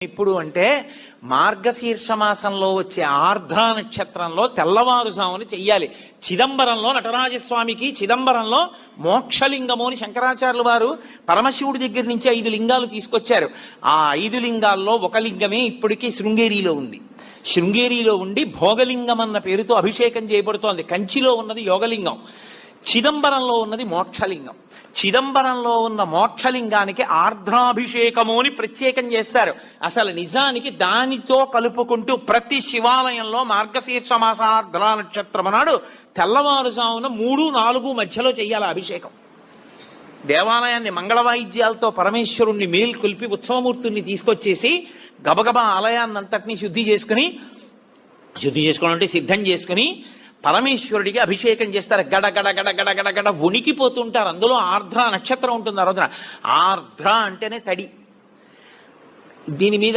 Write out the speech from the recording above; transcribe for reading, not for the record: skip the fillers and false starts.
ఇప్పుడు అంటే మార్గశీర్ష మాసంలో వచ్చే ఆర్ద్ర నక్షత్రంలో తెల్లవారుజామున చెయ్యాలి. చిదంబరంలో నటరాజస్వామికి చిదంబరంలో మోక్షలింగము అని శంకరాచార్యులు వారు పరమశివుడి దగ్గర నుంచి 5 లింగాలు తీసుకొచ్చారు. ఆ 5 లింగాల్లో ఒక లింగమే ఇప్పటికీ శృంగేరిలో ఉంది. శృంగేరిలో ఉండి భోగలింగం అన్న పేరుతో అభిషేకం చేయబడుతోంది. కంచిలో ఉన్నది యోగలింగం, చిదంబరంలో ఉన్నది మోక్షలింగం. చిదంబరంలో ఉన్న మోక్షలింగానికి ఆర్ద్రాభిషేకము అని ప్రత్యేకం చేస్తారు. అసలు నిజానికి దానితో కలుపుకుంటూ ప్రతి శివాలయంలో మార్గశీర్ష మాస ఆర్ద్ర నక్షత్రం నాడు తెల్లవారుజామున 3-4 మధ్యలో చెయ్యాలి అభిషేకం. దేవాలయాన్ని మంగళ వాయిద్యాలతో పరమేశ్వరుణ్ణి మేల్కొల్పి ఉత్సవమూర్తుల్ని తీసుకొచ్చేసి గబగబా ఆలయాన్నంతటినీ శుద్ధి చేసుకోవాలంటే సిద్ధం చేసుకుని పరమేశ్వరుడికి అభిషేకం చేస్తారు. గడగడ గడగడ గడగడ వణికిపోతుంటారు. అందులో ఆర్ద్ర నక్షత్రం ఉంటుంది. ఆ రోజున ఆర్ద్ర అంటేనే తడి. దీని మీద